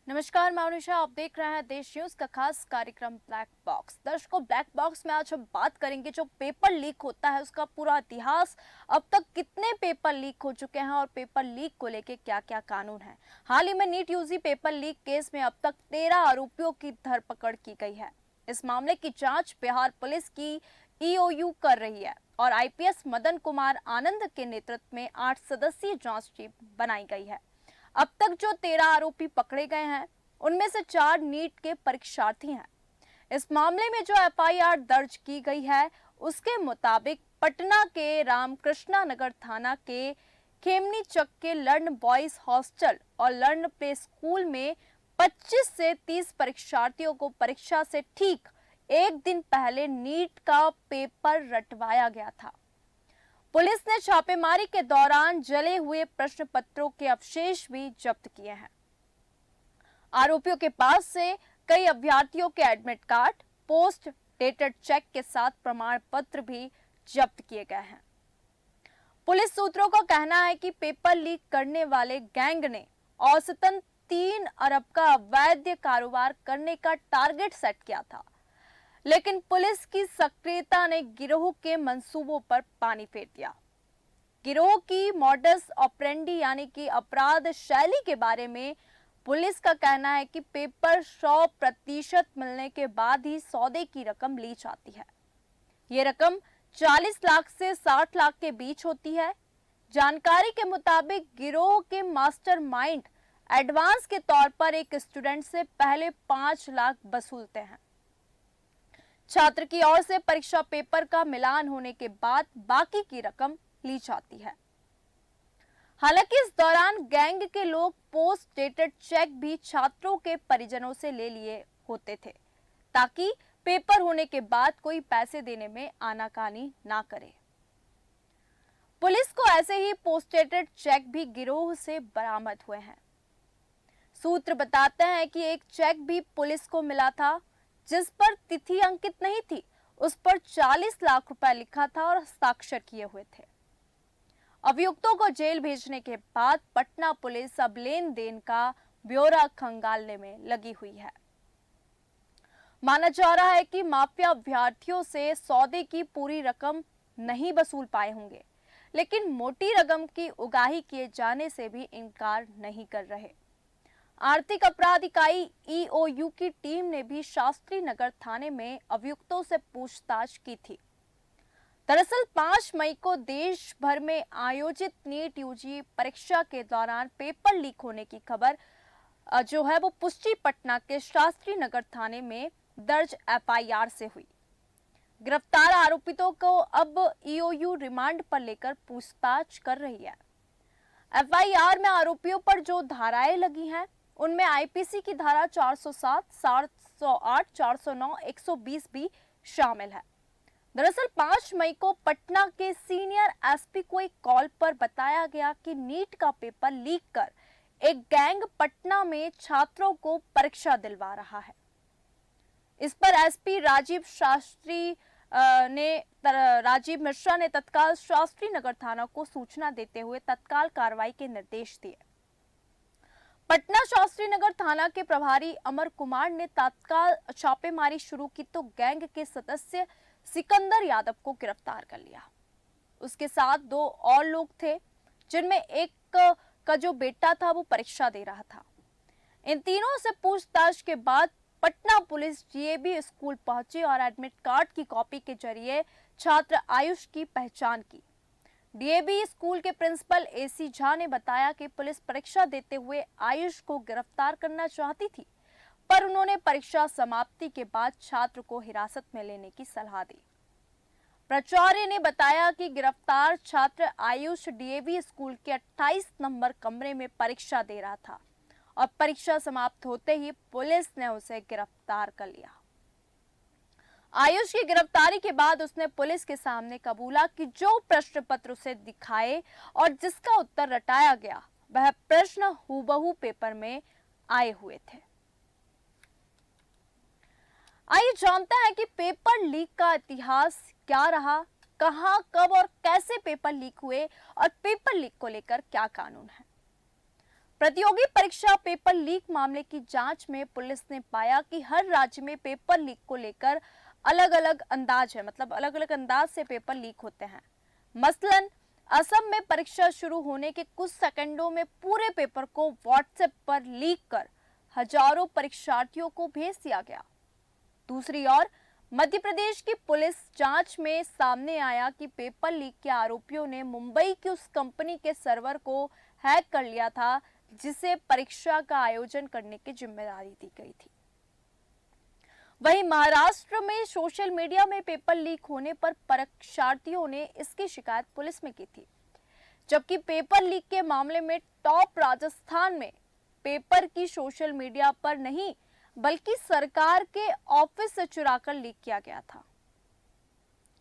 नमस्कार, मैं अनुषा। आप देख रहे हैं देश न्यूज का खास कार्यक्रम ब्लैक बॉक्स। दर्शकों, ब्लैक बॉक्स में आज हम बात करेंगे जो पेपर लीक होता है उसका पूरा इतिहास। अब तक कितने पेपर लीक हो चुके हैं और पेपर लीक को लेके क्या क्या कानून है। हाल ही में NEET UG paper leak case में अब तक 13 आरोपियों की धरपकड़ की गई है। इस मामले की जांच बिहार पुलिस की ईओयू कर रही है और आईपीएस मदन कुमार आनंद के नेतृत्व में 8 सदस्यीय जांच टीम बनाई गई है। अब तक जो 13 आरोपी पकड़े गए हैं उनमें से 4 नीट के परीक्षार्थी हैं। इस मामले में जो एफआईआर दर्ज की गई है उसके मुताबिक पटना के रामकृष्णा नगर थाना के खेमनी चक के लर्न बॉयज हॉस्टल और लर्न प्ले स्कूल में 25 से 30 परीक्षार्थियों को परीक्षा से ठीक एक दिन पहले नीट का पेपर रटवाया गया था। पुलिस ने छापेमारी के दौरान जले हुए प्रश्न पत्रों के अवशेष भी जब्त किए हैं। आरोपियों के पास से कई अभ्यर्थियों के admit card, post dated cheque के साथ प्रमाण पत्र भी जब्त किए गए हैं। पुलिस सूत्रों का कहना है कि पेपर लीक करने वाले गैंग ने औसतन 3 अरब का अवैध कारोबार करने का टारगेट सेट किया था, लेकिन पुलिस की सक्रियता ने गिरोह के मंसूबों पर पानी फेर दिया। गिरोह की मॉडस ऑपरेंडी यानी कि अपराध शैली के बारे में पुलिस का कहना है कि पेपर 100% मिलने के बाद ही सौदे की रकम ली जाती है। ये रकम 40 लाख से 60 लाख के बीच होती है। जानकारी के मुताबिक गिरोह के मास्टरमाइंड एडवांस के तौर पर एक स्टूडेंट से पहले 5 लाख वसूलते हैं। छात्र की ओर से परीक्षा पेपर का मिलान होने के बाद बाकी की रकम ली जाती है। हालांकि इस दौरान गैंग के लोग पोस्ट डेटेड चेक भी छात्रों के परिजनों से ले लिए होते थे ताकि पेपर होने के बाद कोई पैसे देने में आनाकानी ना करे। पुलिस को ऐसे ही पोस्ट डेटेड चेक भी गिरोह से बरामद हुए हैं। सूत्र बताते हैं कि एक चेक भी पुलिस को मिला था जिस पर तिथि अंकित नहीं थी, उस पर 40 लाख रुपए लिखा था और हस्ताक्षर किए हुए थे। अभियुक्तों को जेल भेजने के बाद पटना पुलिस अब लेन देन का ब्यौरा खंगालने में लगी हुई है। माना जा रहा है कि माफिया अभ्यर्थियों से सौदे की पूरी रकम नहीं वसूल पाए होंगे, लेकिन मोटी रकम की उगाही किए जाने से भी इनकार नहीं कर रहे। आर्थिक अपराध इकाई ईओयू की टीम ने भी शास्त्री नगर थाने में अभियुक्तों से पूछताछ की थी। दरअसल 5 मई को देश भर में आयोजित नीट यूजी परीक्षा के दौरान पेपर लीक होने की खबर जो है वो पुष्टि पटना के शास्त्री नगर थाने में दर्ज एफआईआर से हुई। गिरफ्तार आरोपितों को अब ईओयू रिमांड पर लेकर पूछताछ कर रही है। एफआईआर में आरोपियों पर जो धाराएं लगी हैं उनमें आईपीसी की धारा 407, 708, 409, 120 भी शामिल है। दरअसल 5 मई को पटना के सीनियर एसपी को एक कॉल पर बताया गया कि नीट का पेपर लीक कर एक गैंग पटना में छात्रों को परीक्षा दिलवा रहा है। इस पर एसपी राजीव मिश्रा ने तत्काल शास्त्री नगर थाना को सूचना देते हुए तत्काल कार्रवाई के निर्देश दिए। पटना शास्त्री नगर थाना के प्रभारी अमर कुमार ने तत्काल छापेमारी शुरू की तो गैंग के सदस्य सिकंदर यादव को गिरफ्तार कर लिया। उसके साथ 2 और लोग थे जिनमें एक का जो बेटा था वो परीक्षा दे रहा था। इन तीनों से पूछताछ के बाद पटना पुलिस डीएवी स्कूल पहुंची और एडमिट कार्ड की कॉपी के जरिए छात्र आयुष की पहचान की। डीएवी स्कूल के प्रिंसिपल एसी झा ने बताया कि पुलिस परीक्षा देते हुए आयुष को गिरफ्तार करना चाहती थी, पर उन्होंने परीक्षा समाप्ति के बाद छात्र को हिरासत में लेने की सलाह दी। प्राचार्य ने बताया कि गिरफ्तार छात्र आयुष डीएवी स्कूल के 28 नंबर कमरे में परीक्षा दे रहा था और परीक्षा समाप्त होते ही पुलिस ने उसे गिरफ्तार कर लिया। आयुष की गिरफ्तारी के बाद उसने पुलिस के सामने कबूला कि जो प्रश्न पत्र उसे दिखाए और जिसका उत्तर रटाया गया वह प्रश्न हूबहू पेपर में आए हुए थे। आइए जानते हैं कि पेपर लीक का इतिहास क्या रहा, कहां, कब और कैसे पेपर लीक हुए और पेपर लीक को लेकर क्या कानून है। प्रतियोगी परीक्षा पेपर लीक मामले की जांच में पुलिस ने पाया कि हर राज्य में पेपर लीक को लेकर अलग अलग अंदाज है, मतलब अलग अलग अंदाज से पेपर लीक होते हैं। मसलन असम में परीक्षा शुरू होने के कुछ सेकंडों में पूरे पेपर को व्हाट्सएप पर लीक कर हजारों परीक्षार्थियों को भेज दिया गया। दूसरी ओर मध्य प्रदेश की पुलिस जांच में सामने आया कि पेपर लीक के आरोपियों ने मुंबई की उस कंपनी के सर्वर को हैक कर लिया था जिसे परीक्षा का आयोजन करने की जिम्मेदारी दी गई थी। वहीं महाराष्ट्र में सोशल मीडिया में पेपर लीक होने पर परीक्षार्थियों ने इसकी शिकायत पुलिस में की थी, जबकि पेपर लीक के मामले में टॉप राजस्थान में पेपर की सोशल मीडिया पर नहीं बल्कि सरकार के ऑफिस से चुराकर लीक किया गया था।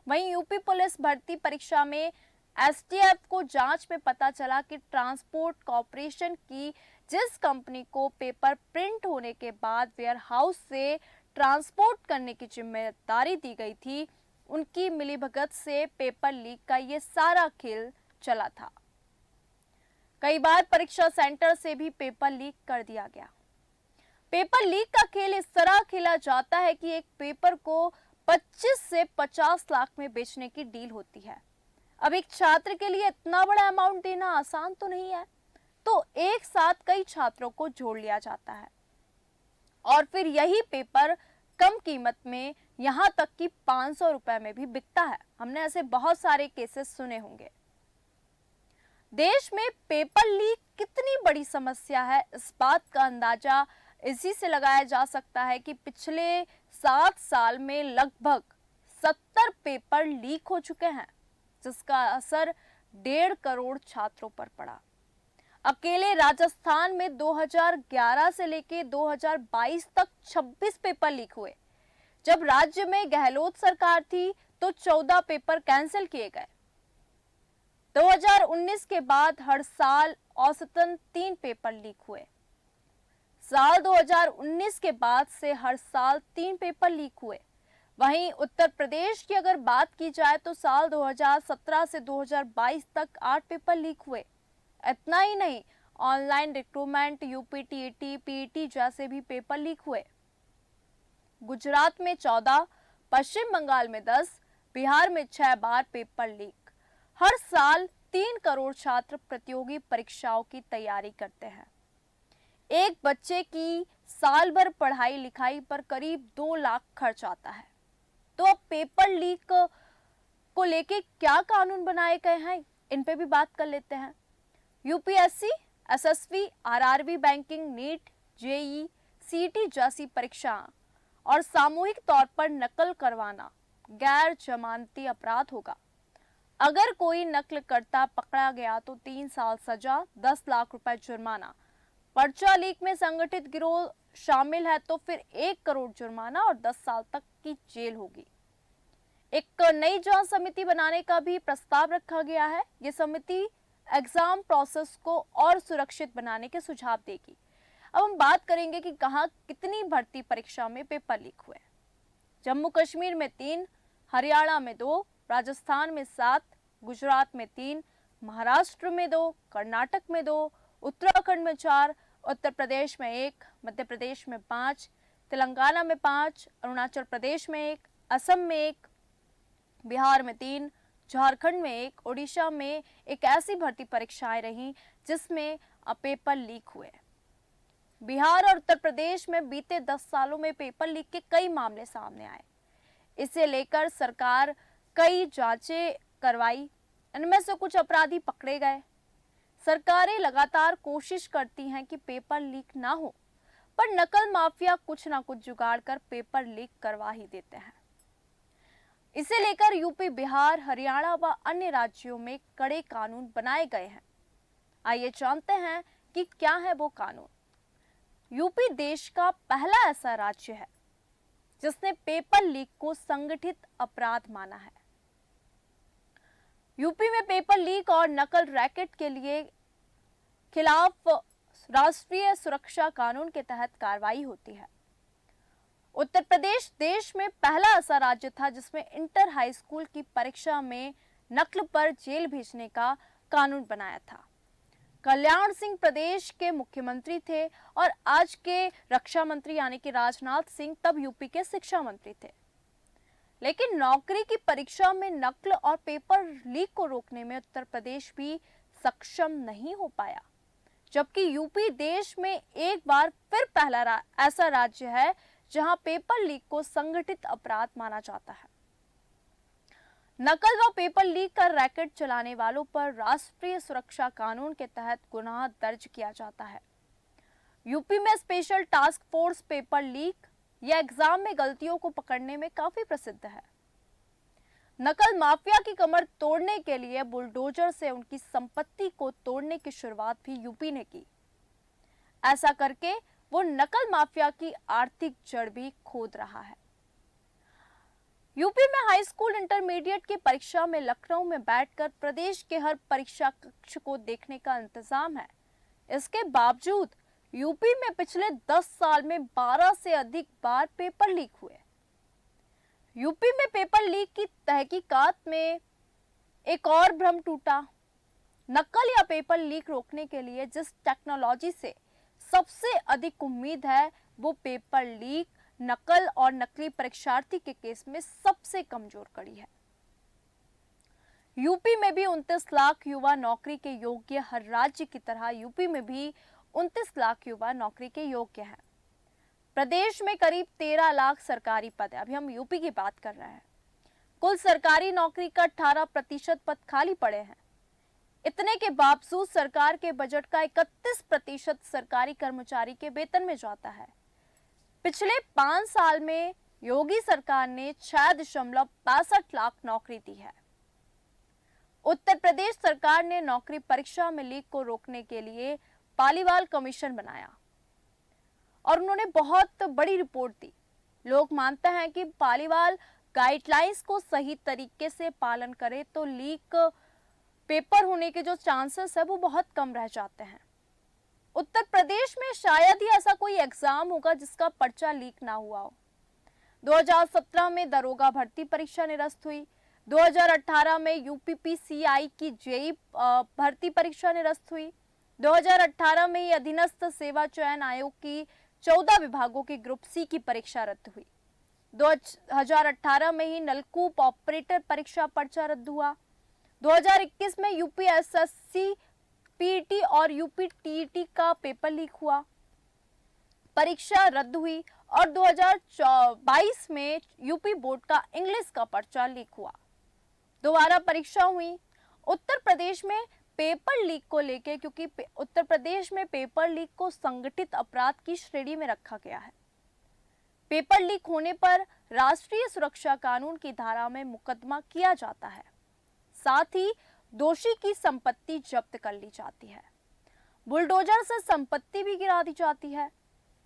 वहीं यूपी पुलिस भर्ती परीक्षा में एसटीएफ को जांच में पता चला कि ट्रांसपोर्ट कॉर्पोरेशन की जिस कंपनी को पेपर प्रिंट होने के बाद वेयर हाउस से ट्रांसपोर्ट करने की जिम्मेदारी दी गई थी, उनकी मिलीभगत से पेपर लीक का ये सारा खेल चला था। कई बार परीक्षा सेंटर से भी पेपर लीक कर दिया गया। पेपर लीक का खेल इस तरह खेला जाता है कि एक पेपर को 25 से 50 लाख में बेचने की डील होती है। अब एक छात्र के लिए इतना बड़ा अमाउंट देना आसान तो नहीं है, तो एक साथ कई छात्रों को जोड़ लिया जाता है और फिर यही पेपर कम कीमत में यहां तक कि 500 रुपए में भी बिकता है। हमने ऐसे बहुत सारे केसेस सुने होंगे। देश में पेपर लीक कितनी बड़ी समस्या है, इस बात का अंदाजा इसी से लगाया जा सकता है कि पिछले 7 साल में लगभग 70 पेपर लीक हो चुके हैं, जिसका असर 1.5 करोड़ छात्रों पर पड़ा। अकेले राजस्थान में 2011 से लेकर 2022 तक 26 पेपर लीक हुए। जब राज्य में गहलोत सरकार थी तो 14 पेपर कैंसिल किए गए। 2019 के बाद हर साल औसतन 3 पेपर लीक हुए। साल 2019 के बाद से हर साल 3 पेपर लीक हुए। वहीं उत्तर प्रदेश की अगर बात की जाए तो साल 2017 से 2022 तक 8 पेपर लीक हुए। इतना ही नहीं, ऑनलाइन रिक्रूटमेंट, यूपीटीईटी, पीईटी जैसे भी पेपर लीक हुए। गुजरात में 14, पश्चिम बंगाल में 10, बिहार में 6 बार पेपर लीक। हर साल 3 करोड़ छात्र प्रतियोगी परीक्षाओं की तैयारी करते हैं। एक बच्चे की साल भर पढ़ाई लिखाई पर करीब 2 लाख खर्च आता है। तो अब पेपर लीक को लेके क्या कानून बनाए गए हैं, इन पे भी बात कर लेते हैं। UPSC, SSB, RRB, banking, NEET, JEE, CET जैसी परीक्षा और सामूहिक तौर पर नकल करवाना गैर जमानती अपराध होगा। अगर कोई नकलकर्ता पकड़ा गया तो 3 साल सजा, 10 लाख रुपए जुर्माना। पर्चा लीक में संगठित गिरोह शामिल है तो फिर 1 करोड़ जुर्माना और 10 साल तक की जेल होगी। एक नई जांच समिति बनाने का भी प्रस्ताव रखा गया है। ये समिति एग्जाम प्रोसेस को और सुरक्षित बनाने के सुझाव देगी। अब हम बात करेंगे कि कहां कितनी भर्ती परीक्षा में पेपर लीक हुए। जम्मू कश्मीर में 3, हरियाणा में 2, राजस्थान में 7, गुजरात में 3, महाराष्ट्र में 2, कर्नाटक में 2, उत्तराखंड में 4, उत्तर प्रदेश में 1, मध्य प्रदेश में 5, तेलंगाना में 5, अरुणाचल प्रदेश में 1, असम में 1, बिहार में 3, झारखंड में 1, ओडिशा में एक ऐसी भर्ती परीक्षाएं रहीं जिसमें पेपर लीक हुए। बिहार और उत्तर प्रदेश में बीते 10 सालों में पेपर लीक के कई मामले सामने आए। इसे लेकर सरकार कई जांचें करवाई, इनमें से कुछ अपराधी पकड़े गए। सरकारें लगातार कोशिश करती हैं कि पेपर लीक ना हो, पर नकल माफिया कुछ ना कुछ जुगाड़ कर पेपर लीक करवा ही देते हैं। इसे लेकर यूपी, बिहार, हरियाणा व अन्य राज्यों में कड़े कानून बनाए गए हैं। आइए जानते हैं कि क्या है वो कानून। यूपी देश का पहला ऐसा राज्य है जिसने पेपर लीक को संगठित अपराध माना है। यूपी में पेपर लीक और नकल रैकेट के लिए खिलाफ राष्ट्रीय सुरक्षा कानून के तहत कार्रवाई होती है। उत्तर प्रदेश देश में पहला ऐसा राज्य था जिसमें इंटर हाई स्कूल की परीक्षा में नकल पर जेल भेजने का कानून बनाया था। कल्याण सिंह प्रदेश के मुख्यमंत्री थे और आज के रक्षा मंत्री यानी कि राजनाथ सिंह तब यूपी के शिक्षा मंत्री थे। लेकिन नौकरी की परीक्षा में नकल और पेपर लीक को रोकने में उत्तर प्रदेश भी सक्षम नहीं हो पाया, जबकि यूपी देश में एक बार फिर पहला ऐसा राज्य है जहां पेपर लीक को संगठित अपराध माना जाता है। नकल व पेपर लीक का रैकेट चलाने वालों पर राष्ट्रीय सुरक्षा कानून के तहत गुनाह दर्ज किया जाता है। यूपी में special task force paper leak या एग्जाम में गलतियों को पकड़ने में काफी प्रसिद्ध है। नकल माफिया की कमर तोड़ने के लिए बुलडोजर से उनकी संपत्ति को तोड़ने की शुरुआत भी यूपी ने की। ऐसा करके वो नकल माफिया की आर्थिक जड़ भी खोद रहा है। यूपी में हाई स्कूल इंटरमीडिएट की परीक्षा में लखनऊ में बैठकर प्रदेश के हर परीक्षा कक्ष को देखने का इंतजाम है। इसके बावजूद यूपी में पिछले 10 साल में 12 से अधिक बार पेपर लीक हुए। यूपी में पेपर लीक की तहकीकात में एक और भ्रम टूटा। नकल या पेपर लीक रोकने के लिए जिस टेक्नोलॉजी से सबसे अधिक उम्मीद है वो पेपर लीक, नकल और नकली परीक्षार्थी के केस में सबसे कमजोर कड़ी है। यूपी में भी 29 लाख युवा नौकरी के योग्य, हर राज्य की तरह यूपी में भी 29 लाख युवा नौकरी के योग्य हैं। प्रदेश में करीब 13 लाख सरकारी पद है। अभी हम यूपी की बात कर रहे हैं। कुल सरकारी नौकरी का 18% पद खाली पड़े हैं। इतने के बावजूद सरकार के बजट का 31% सरकारी कर्मचारी के वेतन में जाता है। पिछले 5 साल में योगी सरकार ने 6.65 लाख नौकरी दी है। उत्तर प्रदेश सरकार ने नौकरी परीक्षा में लीक को रोकने के लिए पालीवाल कमीशन बनाया और उन्होंने बहुत बड़ी रिपोर्ट दी। लोग मानते हैं कि पालीवाल गाइडलाइंस को सही तरीके से पालन करे तो लीक पेपर होने के जो चांसेस है वो बहुत कम रह जाते हैं। उत्तर प्रदेश में शायद ही ऐसा कोई एग्जाम होगा जिसका पर्चा लीक ना हुआ हो। 2017 में दरोगा भर्ती परीक्षा निरस्त हुई। 2018 में यूपीपीसीआई की जेई भर्ती परीक्षा निरस्त हुई। 2018 में ही अधीनस्थ सेवा चयन आयोग की 14 विभागों की ग्रुप सी की परीक्षा रद्द हुई। 2018 में ही नलकूप ऑपरेटर परीक्षा पर्चा रद्द हुआ। 2021 में यूपीएसएससी पीईटी और यूपीटीईटी का पेपर लीक हुआ, परीक्षा रद्द हुई और 2022 में यूपी बोर्ड का इंग्लिश का पर्चा लीक हुआ। दोबारा परीक्षा हुई। उत्तर प्रदेश में पेपर लीक को लेकर, क्योंकि उत्तर प्रदेश में पेपर लीक को संगठित अपराध की श्रेणी में रखा गया है, पेपर लीक होने पर राष्ट्रीय सुरक्षा कानून की धारा में मुकदमा किया जाता है। साथ ही दोषी की संपत्ति जब्त कर ली जाती है, बुलडोजर से संपत्ति भी गिरा दी जाती है।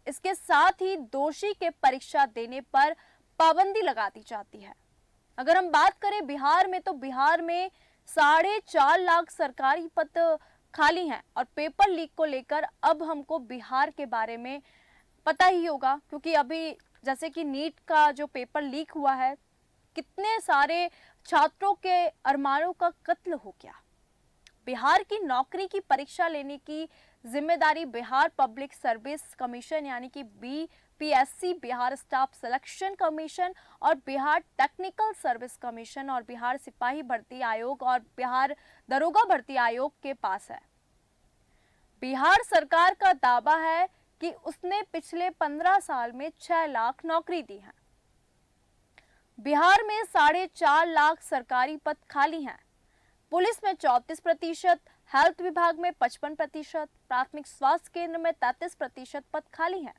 इसके साथ ही दोषी के परीक्षा देने पर पाबंदी लगा दी जाती है। अगर हम बात करें बिहार में, तो बिहार में 4.5 लाख सरकारी पद खाली हैं और पेपर लीक को लेकर अब हमको बिहार के बारे में पता ही होगा, क्योंकि अभी जैसे कि नीट का जो पेपर लीक हुआ है, कितने सारे छात्रों के अरमानों का कत्ल हो गया। बिहार की नौकरी की परीक्षा लेने की जिम्मेदारी बिहार पब्लिक सर्विस कमीशन यानी कि BPSC, Bihar staff selection commission और बिहार टेक्निकल सर्विस कमीशन और बिहार सिपाही भर्ती आयोग और बिहार दरोगा भर्ती आयोग के पास है। बिहार सरकार का दावा है कि उसने पिछले 15 साल में 6 लाख नौकरी दी है। बिहार में 4.5 लाख सरकारी पद खाली हैं। पुलिस में 34%, हेल्थ विभाग में 55%, प्राथमिक स्वास्थ्य केंद्र में 33% पद खाली हैं।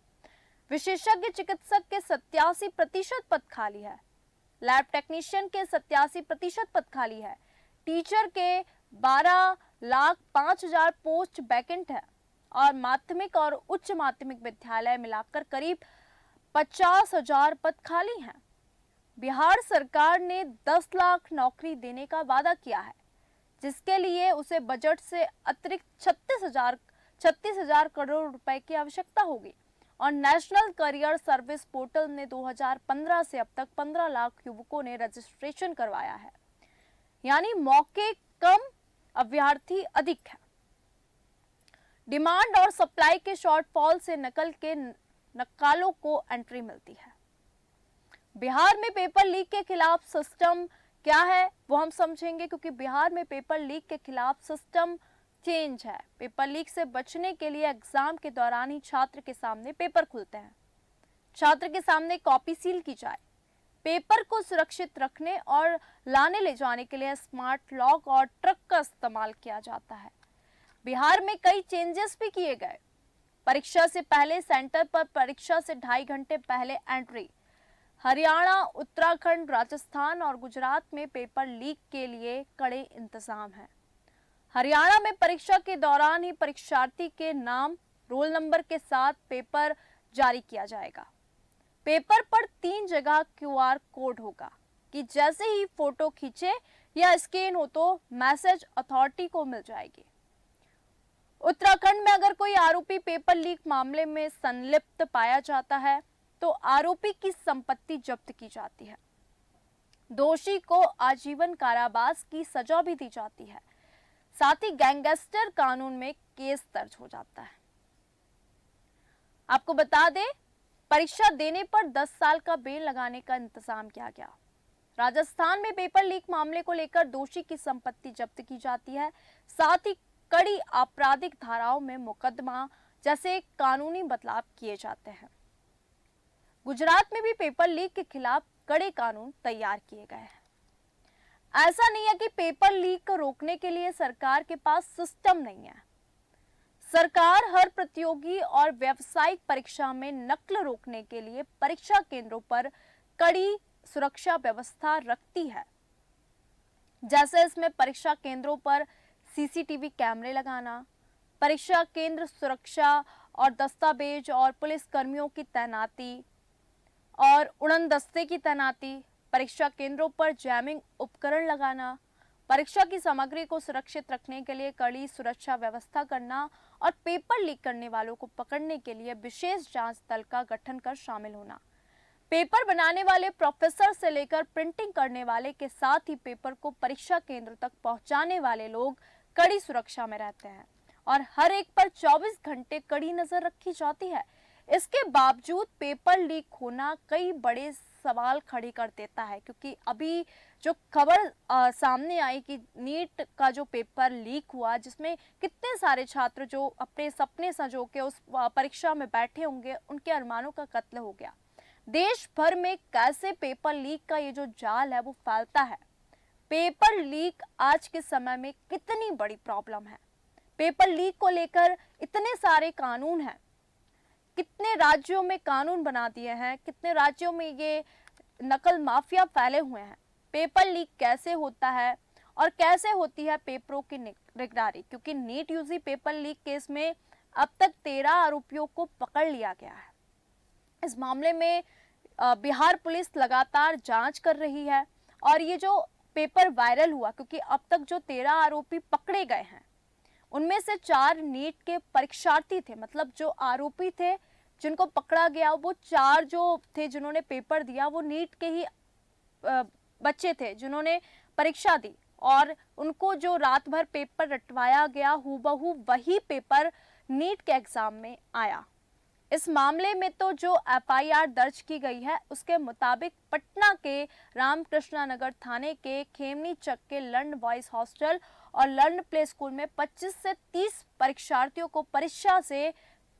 विशेषज्ञ चिकित्सक के 87% पद खाली है। लैब टेक्नीशियन के 87% पद खाली है। टीचर के 12,05,000 पोस्ट वैकेंट है और माध्यमिक और उच्च माध्यमिक विद्यालय मिलाकर करीब 50,000 पद खाली हैं। बिहार सरकार ने 10 लाख नौकरी देने का वादा किया है, जिसके लिए उसे बजट से अतिरिक्त 36,000 करोड़ रुपए की आवश्यकता होगी और नेशनल करियर सर्विस पोर्टल ने 2015 से अब तक 15 लाख युवकों ने रजिस्ट्रेशन करवाया है, यानी मौके कम, अभ्यर्थी अधिक है। डिमांड और सप्लाई के शॉर्टफॉल से नकल के नक्कालों को एंट्री मिलती है। बिहार में पेपर लीक के खिलाफ सिस्टम क्या है वो हम समझेंगे, क्योंकि बिहार में पेपर लीक के खिलाफ सिस्टम चेंज है। पेपर लीक से बचने के लिए एग्जाम के दौरान ही छात्र के सामने पेपर खुलते हैं, छात्र के सामने कॉपी सील की जाए। पेपर को सुरक्षित रखने और लाने ले जाने के लिए स्मार्ट लॉक और ट्रक का इस्तेमाल किया जाता है। बिहार में कई चेंजेस भी किए गए। परीक्षा से पहले सेंटर पर परीक्षा से 2.5 घंटे पहले एंट्री। हरियाणा, उत्तराखंड, राजस्थान और गुजरात में पेपर लीक के लिए कड़े इंतजाम हैं। हरियाणा में परीक्षा के दौरान ही परीक्षार्थी के नाम, रोल नंबर के साथ पेपर जारी किया जाएगा। पेपर पर 3 जगह QR कोड होगा कि जैसे ही फोटो खींचे या स्कैन हो तो मैसेज अथॉरिटी को मिल जाएगी। उत्तराखंड में अगर कोई आरोपी पेपर लीक मामले में संलिप्त पाया जाता है तो आरोपी की संपत्ति जब्त की जाती है। दोषी को आजीवन कारावास की सजा भी दी जाती है। साथ ही गैंगस्टर कानून में केस दर्ज हो जाता है। आपको बता दें, परीक्षा देने पर 10 साल का बेल लगाने का इंतजाम किया गया। राजस्थान में पेपर लीक मामले को लेकर दोषी की संपत्ति जब्त की जाती है। साथ ही कड़ी आपराधिक धाराओं में मुकदमा जैसे कानूनी बदलाव किए जाते हैं। गुजरात में भी पेपर लीक के खिलाफ कड़े कानून तैयार किए गए हैं। ऐसा नहीं है कि पेपर लीक को रोकने के लिए सरकार के पास सिस्टम नहीं है। सरकार हर प्रतियोगी और व्यावसायिक परीक्षा में नकल रोकने के लिए परीक्षा केंद्रों पर कड़ी सुरक्षा व्यवस्था रखती है। जैसे इसमें परीक्षा केंद्रों पर CCTV कैमरे लगाना, परीक्षा केंद्र सुरक्षा और दस्तावेज और पुलिस कर्मियों की तैनाती और उड़न दस्ते की तैनाती, परीक्षा केंद्रों पर जैमिंग उपकरण लगाना, परीक्षा की सामग्री को सुरक्षित रखने के लिए कड़ी सुरक्षा व्यवस्था करना और पेपर लीक करने वालों को पकड़ने के लिए विशेष जांच दल का गठन कर शामिल होना। पेपर बनाने वाले प्रोफेसर से लेकर प्रिंटिंग करने वाले के साथ ही पेपर को परीक्षा केंद्र तक पहुंचाने वाले लोग कड़ी सुरक्षा में रहते हैं और हर एक पर 24 घंटे कड़ी नजर रखी जाती है। इसके बावजूद पेपर लीक होना कई बड़े सवाल खड़े कर देता है, क्योंकि अभी जो खबर सामने आई कि नीट का जो पेपर लीक हुआ, जिसमें कितने सारे छात्र जो अपने सपने संजो के उस परीक्षा में बैठे होंगे, उनके अरमानों का कत्ल हो गया। देश भर में कैसे पेपर लीक का ये जो जाल है वो फैलता है। पेपर लीक आज के समय में कितनी बड़ी प्रॉब्लम है। पेपर लीक को लेकर इतने सारे कानून हैं, कितने राज्यों में कानून बना दिए हैं, कितने राज्यों में ये नकल माफिया फैले हुए हैं। पेपर लीक कैसे होता है और कैसे होती है पेपरों की निगरानी, क्योंकि NEET UG paper leak case में अब तक 13 आरोपियों को पकड़ लिया गया है। इस मामले में बिहार पुलिस लगातार जांच कर रही है और ये जो पेपर वायरल हुआ, क्योंकि अब तक जो 13 आरोपी पकड़े गए हैं उनमें से 4 नीट के परीक्षार्थी थे। मतलब जो आरोपी थे जिनको पकड़ा गया वो 4 जो थे जिन्होंने पेपर दिया वो नीट के ही बच्चे थे जिन्होंने परीक्षा दी, और उनको जो रात भर पेपर रटवाया गया हूबहू वही पेपर नीट के एग्जाम में आया। इस मामले में तो जो FIR दर्ज की गई है उसके मुताबिक पटना के रामकृष्णा नगर थाने के खेमनी चक के लर्न बॉयज हॉस्टल और लर्न प्ले स्कूल में 25 से 30 परीक्षार्थियों को परीक्षा से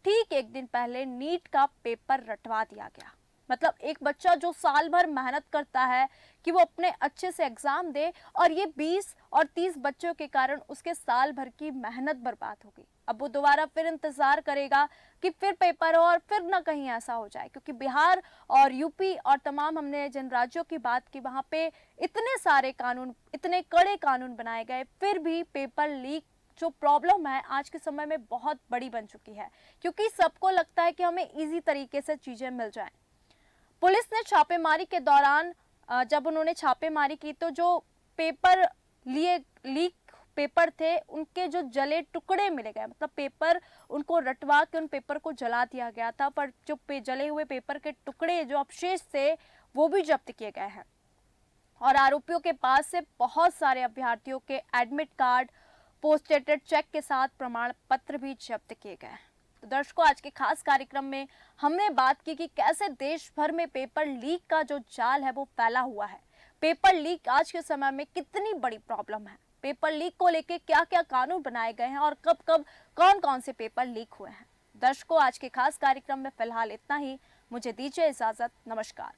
ठीक एक दिन पहले नीट का पेपर रटवा दिया गया। मतलब एक बच्चा जो साल भर मेहनत करता है कि वो अपने अच्छे से एग्जाम दे, और ये 20 और 30 बच्चों के कारण उसके साल भर की मेहनत बर्बाद हो गई। अब वो दोबारा फिर इंतजार करेगा कि फिर पेपर हो और फिर ना कहीं ऐसा हो जाए, क्योंकि बिहार और यूपी और तमाम हमने जिन राज्यों की बात की वहां पे इतने सारे कानून, इतने कड़े कानून बनाए गए, फिर भी पेपर लीक जो प्रॉब्लम है आज के समय में बहुत बड़ी बन चुकी है, क्योंकि सबको लगता है कि हमें इजी तरीके से चीजें मिल जाएं। पुलिस ने छापेमारी के दौरान जब उन्होंने छापेमारी की तो जो पेपर लीक पेपर थे उनके जो जले टुकड़े मिले गए, मतलब पेपर उनको रटवा के उन पेपर को जला दिया गया था, पर जो जले हुए पेपर के टुकड़े जो अवशेष थे वो भी जब्त किए गए हैं। और आरोपियों के पास से बहुत सारे अभ्यर्थियों के एडमिट कार्ड, पोस्टेटेड चेक के साथ प्रमाण पत्र भी जब्त किए गए। तो दर्शकों, आज के खास कार्यक्रम में हमने बात की कि कैसे देश भर में पेपर लीक का जो जाल है वो फैला हुआ है। पेपर लीक आज के समय में कितनी बड़ी प्रॉब्लम है, पेपर लीक को लेके क्या क्या कानून बनाए गए हैं और कब कब कौन कौन से पेपर लीक हुए हैं। दर्शकों, आज के खास कार्यक्रम में फिलहाल इतना ही। मुझे दीजिए इजाजत। नमस्कार।